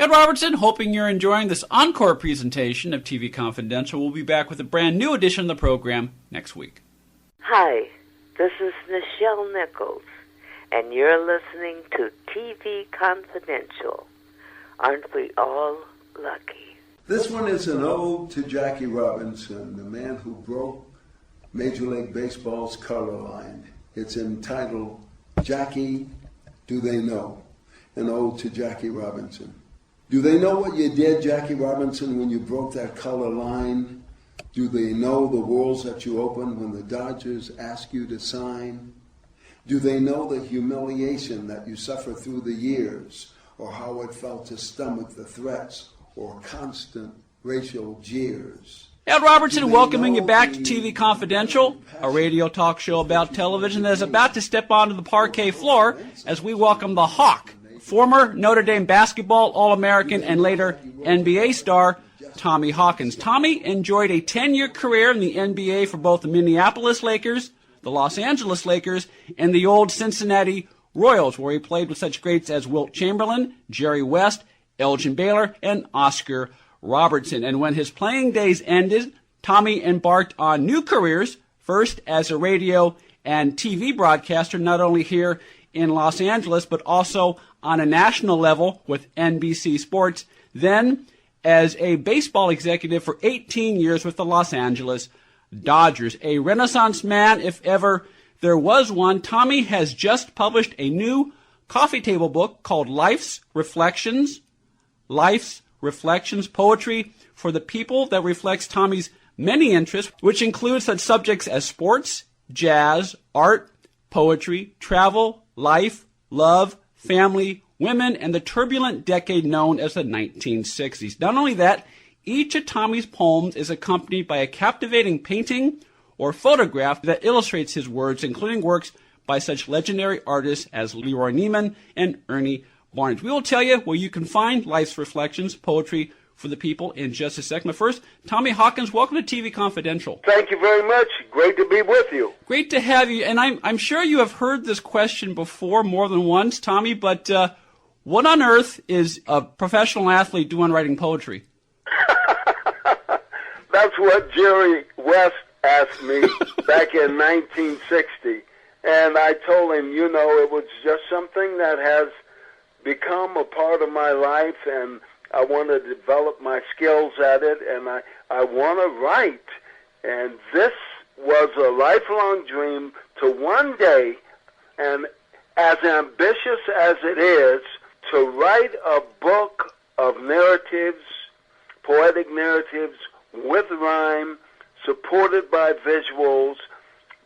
Ed Robertson, hoping you're enjoying this encore presentation of TV Confidential. We'll be back with a brand new edition of the program next week. Hi, this is Nichelle Nichols, and you're listening to TV Confidential. Aren't we all lucky? This one is an ode to Jackie Robinson, the man who broke Major League Baseball's color line. It's entitled, Jackie, Do They Know? An ode to Jackie Robinson. Do they know what you did, Jackie Robinson, when you broke that color line? Do they know the worlds that you opened when the Dodgers asked you to sign? Do they know the humiliation that you suffered through the years, or how it felt to stomach the threats or constant racial jeers? Ed Robertson welcoming you back to TV Confidential, a radio talk show about television that is about to step onto the parquet floor as we welcome the Hawk, former Notre Dame basketball All-American and later NBA star Tommy Hawkins. Tommy enjoyed a 10-year career in the NBA for both the Minneapolis Lakers, the Los Angeles Lakers, and the old Cincinnati Royals, where he played with such greats as Wilt Chamberlain, Jerry West, Elgin Baylor, and Oscar Robertson. And when his playing days ended, Tommy embarked on new careers, first as a radio and TV broadcaster, not only here in Los Angeles, but also on a national level with NBC Sports, then as a baseball executive for 18 years with the Los Angeles Dodgers. A Renaissance man, if ever there was one. Tommy has just published a new coffee table book called Life's Reflections, Poetry for the People, that reflects Tommy's many interests, which include such subjects as sports, jazz, art, poetry, travel, life, love, family, women, and the turbulent decade known as the 1960s. Not only that, each of Tommy's poems is accompanied by a captivating painting or photograph that illustrates his words, including works by such legendary artists as Leroy Neiman and Ernie Barnes. We will tell you where you can find Life's Reflections, Poetry for the People in just a second. But first, Tommy Hawkins, welcome to TV Confidential. Thank you very much. Great to be with you. Great to have you. And I'm sure you have heard this question before more than once, Tommy, but what on earth is a professional athlete doing writing poetry? That's what Jerry West asked me back in 1960. And I told him, it was just something that has become a part of my life, and I want to develop my skills at it, and I want to write. And this was a lifelong dream to one day, and as ambitious as it is, to write a book of narratives, poetic narratives with rhyme, supported by visuals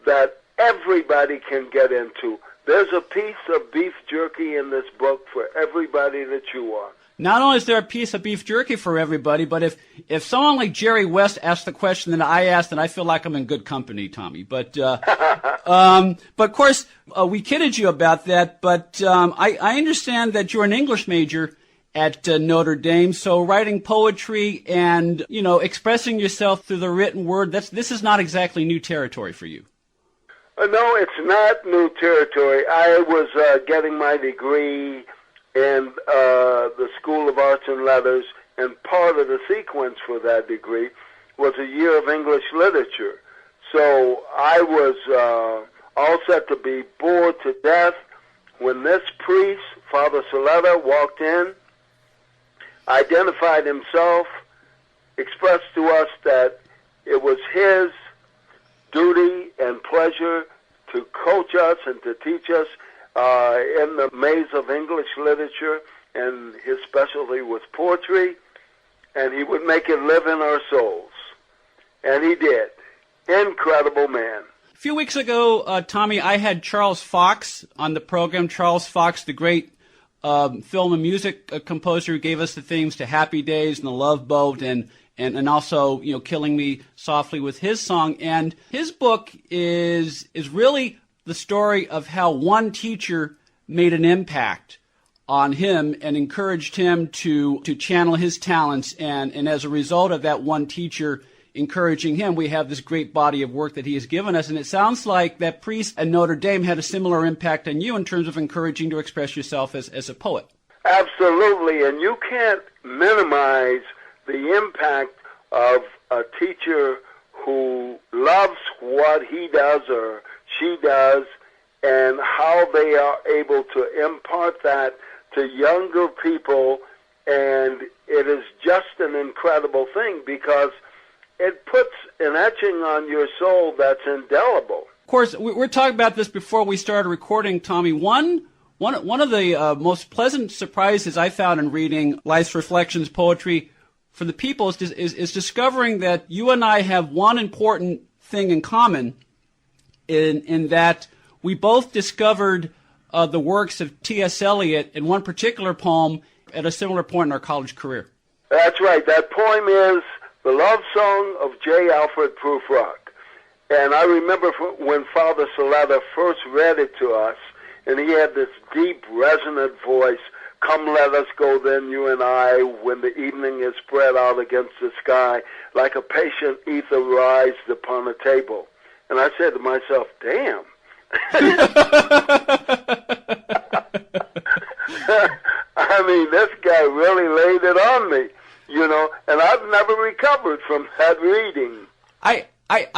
that everybody can get into. There's a piece of beef jerky in this book for everybody to chew on. Not only is there a piece of beef jerky for everybody, but if someone like Jerry West asks the question that I asked, then I feel like I'm in good company, Tommy. But of course, we kidded you about that. But I understand that you're an English major at Notre Dame, so writing poetry and expressing yourself through the written word, this is not exactly new territory for you. No, it's not new territory. I was getting my degree in the School of Arts and Letters, and part of the sequence for that degree was a year of English literature. So I was all set to be bored to death when this priest, Father Saletta, walked in, identified himself, expressed to us that it was his duty and pleasure to coach us and to teach us in the maze of English literature, and his specialty was poetry, and he would make it live in our souls. And he did. Incredible man. A few weeks ago, Tommy, I had Charles Fox on the program. Charles Fox, the great film and music composer who gave us the themes to Happy Days and The Love Boat and also, Killing Me Softly with his song. And his book is really the story of how one teacher made an impact on him and encouraged him to channel his talents. And as a result of that one teacher encouraging him, we have this great body of work that he has given us. And it sounds like that priest at Notre Dame had a similar impact on you in terms of encouraging to express yourself as a poet. Absolutely, and you can't minimize the impact of a teacher who loves what he does or she does, and how they are able to impart that to younger people. And it is just an incredible thing because it puts an etching on your soul that's indelible. Of course, we're talking about this before we started recording, Tommy. One of the most pleasant surprises I found in reading Life's Reflections poetry for the people is discovering that you and I have one important thing in common in that we both discovered the works of T.S. Eliot in one particular poem at a similar point in our college career. That's right. That poem is The Love Song of J. Alfred Prufrock. And I remember when Father Saletta first read it to us, and he had this deep, resonant voice, "Come, let us go then, you and I, when the evening is spread out against the sky, like a patient ether rised upon a table." And I said to myself, damn. I mean, this guy really laid it on me, you know, and I've never recovered from that reading. I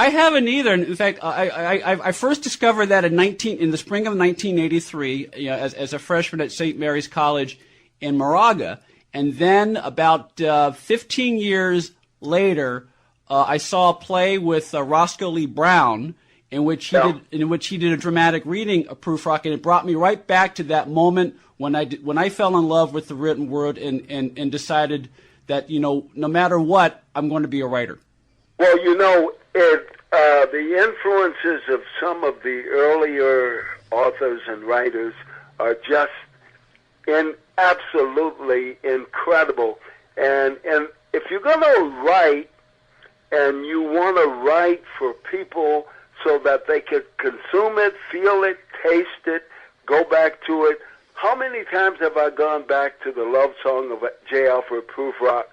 haven't either. In fact, I first discovered that in the spring of 1983, as a freshman at St. Mary's College in Moraga, and then about 15 years later, I saw a play with Roscoe Lee Brown in which he did a dramatic reading of Prufrock, and it brought me right back to that moment when I fell in love with the written word and decided that, you know, no matter what, I'm going to be a writer. Well, you know, the influences of some of the earlier authors and writers are just absolutely incredible. And if you're going to write and you want to write for people so that they could consume it, feel it, taste it, go back to it, how many times have I gone back to the love song of J. Alfred Prufrock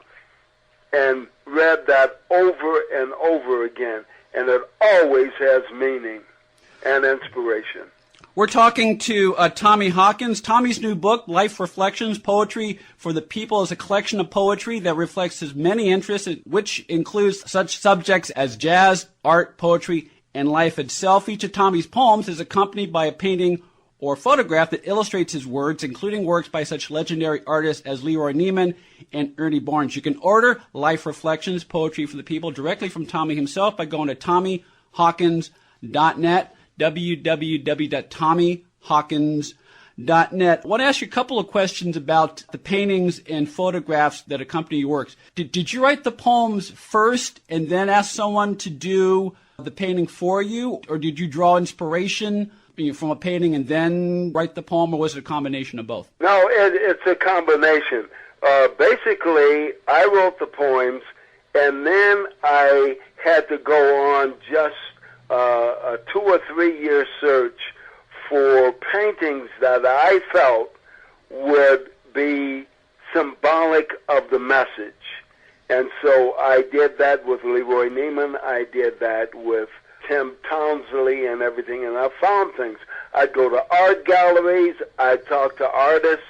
and read that over and over again, and it always has meaning and inspiration. We're talking to Tommy Hawkins. Tommy's new book, Life Reflections, Poetry for the People, is a collection of poetry that reflects his many interests, which includes such subjects as jazz, art, poetry, and life itself. Each of Tommy's poems is accompanied by a painting or photograph that illustrates his words, including works by such legendary artists as Leroy Neiman and Ernie Barnes. You can order Life Reflections, Poetry for the People directly from Tommy himself by going to TommyHawkins.net, www.TommyHawkins.net. I want to ask you a couple of questions about the paintings and photographs that accompany your works. Did you write the poems first and then ask someone to do the painting for you, or did you draw inspiration from a painting and then write the poem, or was it a combination of both? No, it's a combination. Basically, I wrote the poems, and then I had to go on just a 2 or 3 year search for paintings that I felt would be symbolic of the message. And so I did that with Leroy Neiman. I did that with Tim Townsley and everything, and I found things. I'd go to art galleries. I'd talk to artists.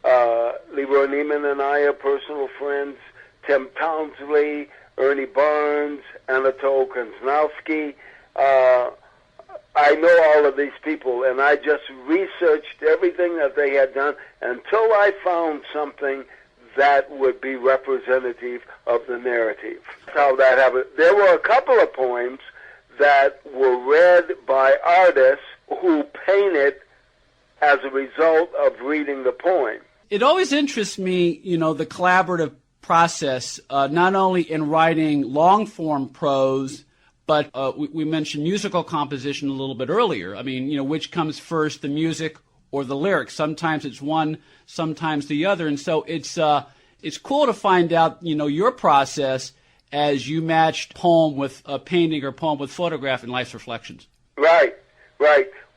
Leroy Neiman and I are personal friends. Tim Townsley, Ernie Barnes, Anatole Kaznowski. I know all of these people, and I just researched everything that they had done until I found something that would be representative of the narrative. That's how that happened. There were a couple of poems that were read by artists who painted as a result of reading the poem. It always interests me, the collaborative process, not only in writing long-form prose, but we mentioned musical composition a little bit earlier. I mean, which comes first, the music or the lyrics? Sometimes it's one, sometimes the other. And so it's cool to find out, your process as you matched poem with a painting or poem with photograph in Life's Reflections. Right.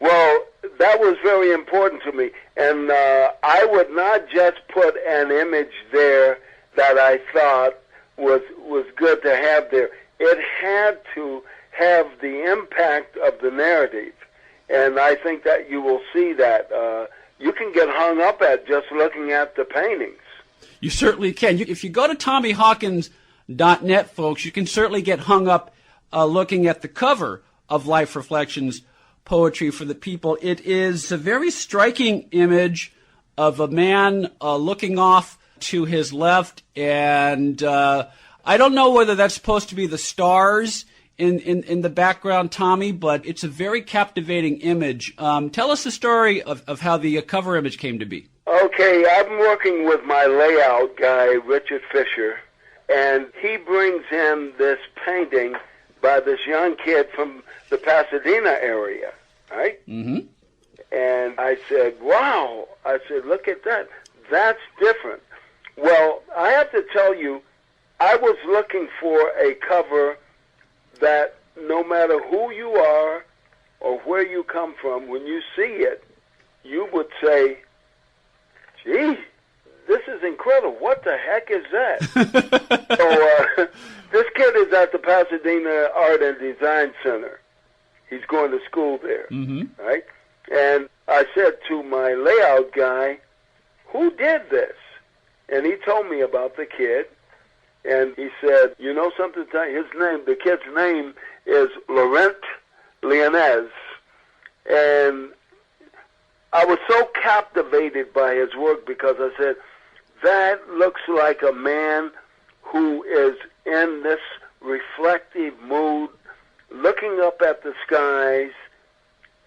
Well, that was very important to me. And I would not just put an image there that I thought was good to have there. It had to have the impact of the narrative. And I think that you will see that. you can get hung up at just looking at the paintings. You certainly can. If you go to TommyHawkins.net, folks, you can certainly get hung up looking at the cover of Life Reflections, Poetry for the People. It is a very striking image of a man looking off to his left, and I don't know whether that's supposed to be the stars in the background, Tommy, but it's a very captivating image. Tell us the story of how the cover image came to be. Okay, I'm working with my layout guy, Richard Fisher, and he brings in this painting by this young kid from the Pasadena area, right? Mm-hmm. And I said, wow. I said, look at that. That's different. Well, I have to tell you, I was looking for a cover that no matter who you are or where you come from, when you see it, you would say, gee, this is incredible. What the heck is that? So this kid is at the Pasadena Art and Design Center. He's going to school there, right? And I said to my layout guy, who did this? And he told me about the kid. And he said, you know something? His name, the kid's name is Laurent Lyonez. And I was so captivated by his work because I said, that looks like a man who is in this reflective mood, looking up at the skies,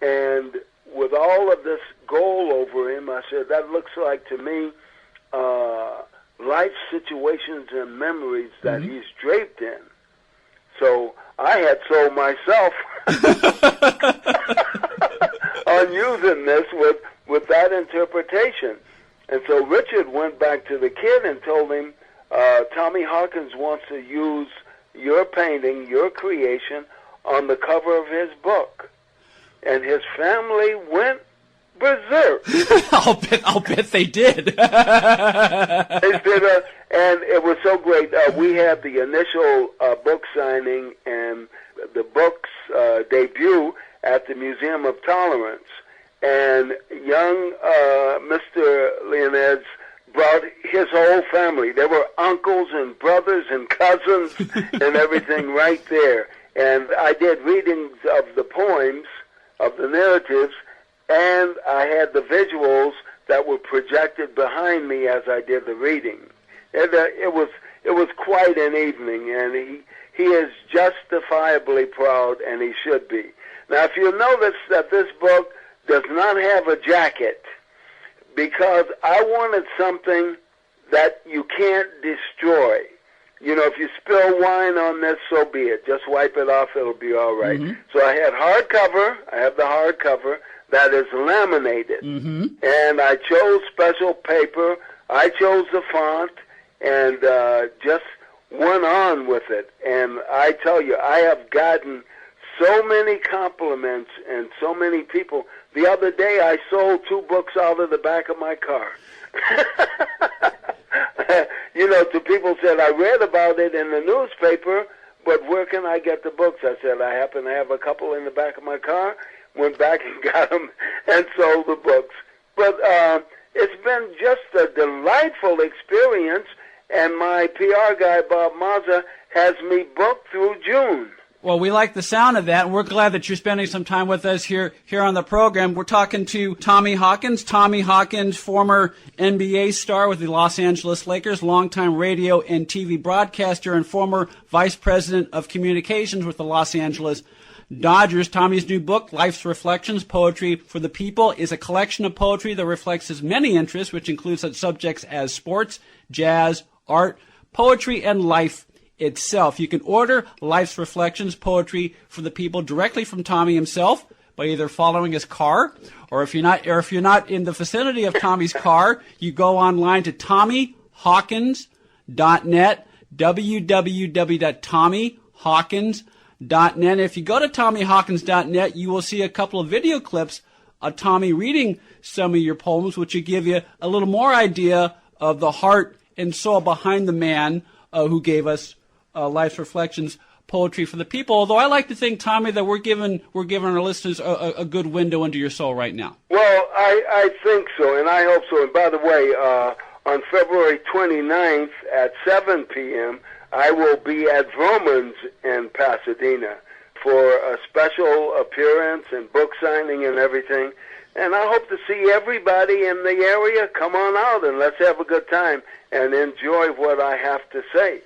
and with all of this gold over him, I said, that looks like to me life situations and memories that he's draped in. So I had sold myself on using this with that interpretation. And so Richard went back to the kid and told him, Tommy Hawkins wants to use your painting, your creation, on the cover of his book. And his family went berserk. I'll bet they did. They did, and it was so great. We had the initial book signing and the book's debut at the Museum of Tolerance. And young Mr. Lyonez brought his whole family. There were uncles and brothers and cousins and everything right there. And I did readings of the poems, of the narratives, and I had the visuals that were projected behind me as I did the reading. And, it was quite an evening, and he is justifiably proud, and he should be. Now, if you notice that this book does not have a jacket, because I wanted something that you can't destroy. You know, if you spill wine on this, so be it. Just wipe it off, it'll be all right. So I had hardcover. I have the hardcover that is laminated. And I chose special paper. I chose the font and just went on with it. And I tell you, I have gotten so many compliments and so many people. The other day, I sold 2 books out of the back of my car. You know, to people said, I read about it in the newspaper, but where can I get the books? I said, I happen to have a couple in the back of my car. Went back and got them and sold the books. But it's been just a delightful experience, and my PR guy, Bob Mazza, has me booked through June. Well, we like the sound of that, and we're glad that you're spending some time with us here on the program. We're talking to Tommy Hawkins. Tommy Hawkins, former NBA star with the Los Angeles Lakers, longtime radio and TV broadcaster, and former vice president of communications with the Los Angeles Dodgers. Tommy's new book, Life's Reflections, Poetry for the People, is a collection of poetry that reflects his many interests, which includes such subjects as sports, jazz, art, poetry, and life itself. You can order Life's Reflections, Poetry for the People directly from Tommy himself by either following his car, or if you're not in the vicinity of Tommy's car, you go online to TommyHawkins.net, www.TommyHawkins.net. If you go to TommyHawkins.net, you will see a couple of video clips of Tommy reading some of your poems, which will give you a little more idea of the heart and soul behind the man who gave us Life's Reflections, poetry for the people. Although I like to think, Tommy, that we're giving our listeners a good window into your soul right now. Well, I think so, and I hope so. And by the way, on February 29th at 7 p.m., I will be at Vroman's in Pasadena for a special appearance and book signing and everything. And I hope to see everybody in the area. Come on out and let's have a good time and enjoy what I have to say.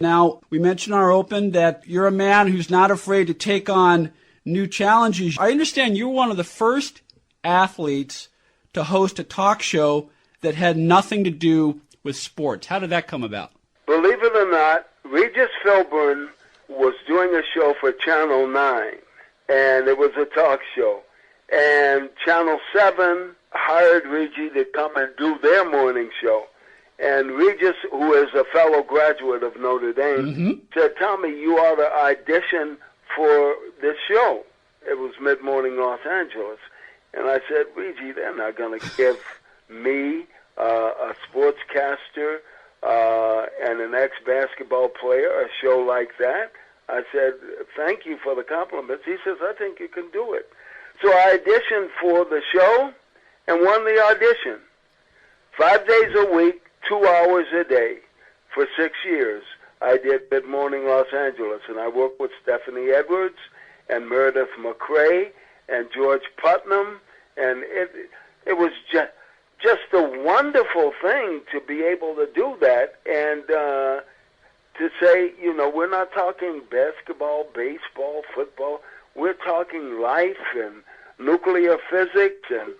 Now, we mentioned in our open that you're a man who's not afraid to take on new challenges. I understand you're one of the first athletes to host a talk show that had nothing to do with sports. How did that come about? Believe it or not, Regis Philbin was doing a show for Channel 9, and it was a talk show. And Channel 7 hired Reggie to come and do their morning show. And Regis, who is a fellow graduate of Notre Dame, said, Tommy, you ought to audition for this show. It was mid-morning Los Angeles. And I said, Reggie, they're not going to give me, a sportscaster, and an ex-basketball player, a show like that. I said, thank you for the compliments. He says, I think you can do it. So I auditioned for the show and won the audition. 5 days a week, 2 hours a day. For 6 years, I did Mid-Morning Los Angeles, and I worked with Stephanie Edwards and Meredith MacRae and George Putnam, and it was just a wonderful thing to be able to do that and to say, you know, we're not talking basketball, baseball, football. We're talking life and nuclear physics and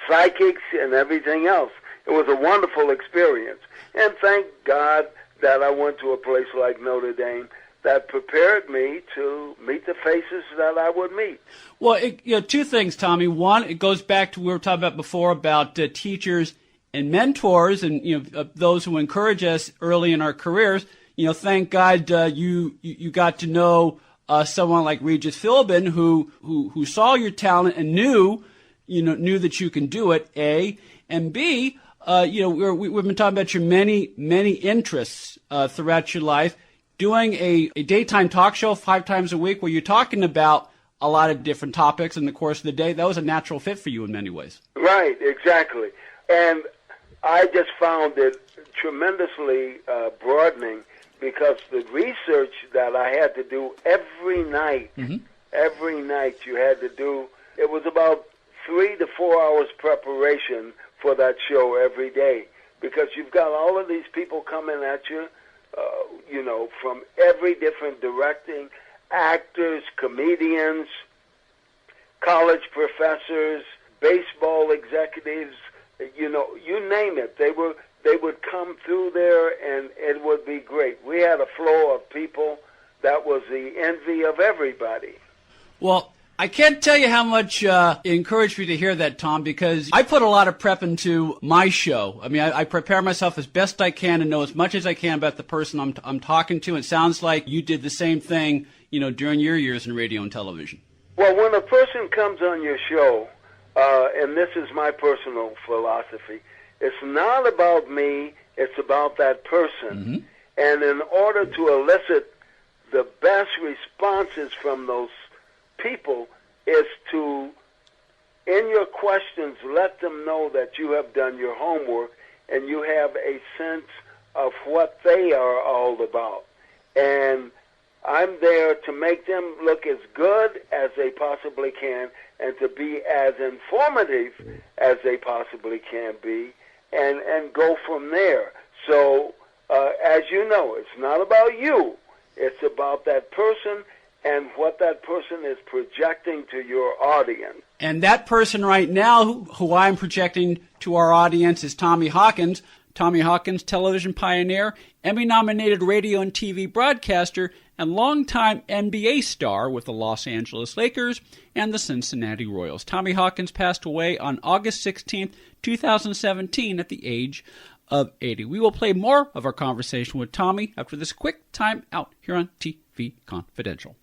psychics and everything else. It was a wonderful experience. And thank God that I went to a place like Notre Dame that prepared me to meet the faces that I would meet. Well, two things, Tommy. One, it goes back to what we were talking about before about teachers and mentors and those who encourage us early in our careers. Thank God you got to know someone like Regis Philbin who saw your talent and knew that you can do it. A, and B, we've been talking about your many interests throughout your life. Doing a daytime talk show 5 times a week where you're talking about a lot of different topics in the course of the day, that was a natural fit for you in many ways. Right, exactly. And I just found it tremendously broadening because the research that I had to do every night you had to do, it was about 3 to 4 hours preparation for that show every day because you've got all of these people coming at you, from every different directing, actors, comedians, college professors, baseball executives, you name it. They would come through there and it would be great. We had a flow of people that was the envy of everybody. Well, I can't tell you how much it encouraged me to hear that, Tom, because I put a lot of prep into my show. I mean, I prepare myself as best I can and know as much as I can about the person I'm talking to. It sounds like you did the same thing, during your years in radio and television. Well, when a person comes on your show, and this is my personal philosophy, it's not about me, it's about that person. And in order to elicit the best responses from those people is to, in your questions, let them know that you have done your homework and you have a sense of what they are all about. And I'm there to make them look as good as they possibly can and to be as informative as they possibly can be and go from there. So, as you know, it's not about you. It's about that person and what that person is projecting to your audience. And that person right now who I'm projecting to our audience is Tommy Hawkins. Tommy Hawkins, television pioneer, Emmy-nominated radio and TV broadcaster, and longtime NBA star with the Los Angeles Lakers and the Cincinnati Royals. Tommy Hawkins passed away on August 16th, 2017 at the age of 80. We will play more of our conversation with Tommy after this quick time out here on TV Confidential.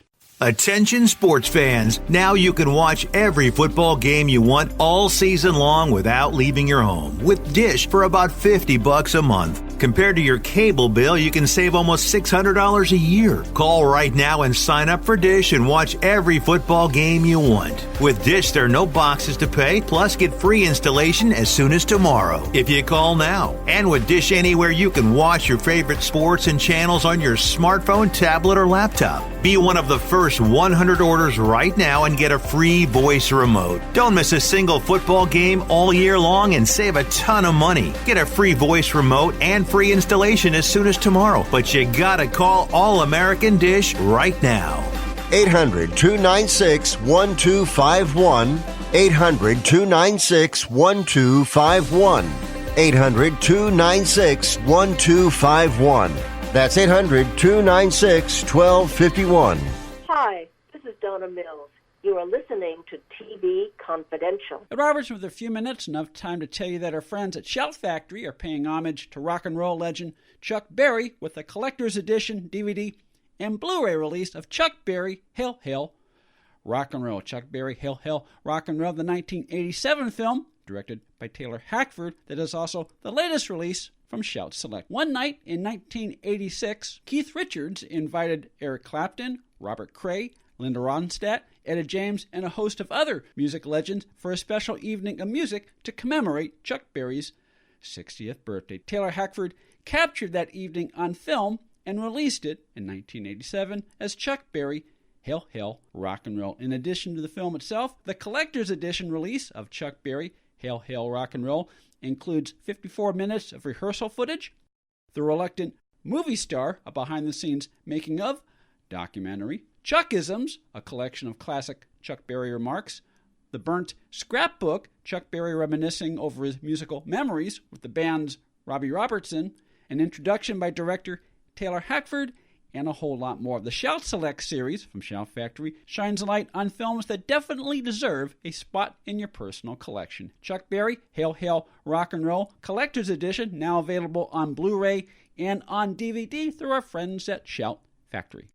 Attention sports fans, now you can watch every football game you want all season long without leaving your home with Dish for about $50 a month. Compared to your cable bill, you can save almost $600 a year. Call right now and sign up for Dish and watch every football game you want. With Dish, there are no boxes to pay, plus get free installation as soon as tomorrow if you call now. And with Dish Anywhere, you can watch your favorite sports and channels on your smartphone, tablet, or laptop. Be one of the first 100 orders right now and get a free voice remote. Don't miss a single football game all year long and save a ton of money. Get a free voice remote and free installation as soon as tomorrow. But you gotta call All American Dish right now. 800-296-1251. 800-296-1251. 800-296-1251. That's 800-296-1251. Hi, this is Donna Mills. You are listening to TV Confidential. At Robertson, with a few minutes, enough time to tell you that our friends at Shout Factory are paying homage to rock and roll legend Chuck Berry with a collector's edition DVD and Blu-ray release of Chuck Berry, Hail, Hail, Rock and Roll. Chuck Berry, Hail, Hail, Rock and Roll, the 1987 film, directed by Taylor Hackford, that is also the latest release from Shout Select. One night in 1986, Keith Richards invited Eric Clapton, Robert Cray, Linda Ronstadt, Etta James, and a host of other music legends for a special evening of music to commemorate Chuck Berry's 60th birthday. Taylor Hackford captured that evening on film and released it in 1987 as Chuck Berry, Hail, Hail, Rock and Roll. In addition to the film itself, the collector's edition release of Chuck Berry, Hail, Hail, Rock and Roll includes 54 minutes of rehearsal footage, The Reluctant Movie Star, a behind-the-scenes making-of documentary, Chuckisms, a collection of classic Chuck Berry remarks, The Burnt Scrapbook, Chuck Berry reminiscing over his musical memories with the band's Robbie Robertson, an introduction by director Taylor Hackford, and a whole lot more. The Shout Select series from Shout Factory shines a light on films that definitely deserve a spot in your personal collection. Chuck Berry, Hail, Hail, Rock and Roll, Collector's Edition, now available on Blu-ray and on DVD through our friends at Shout Factory.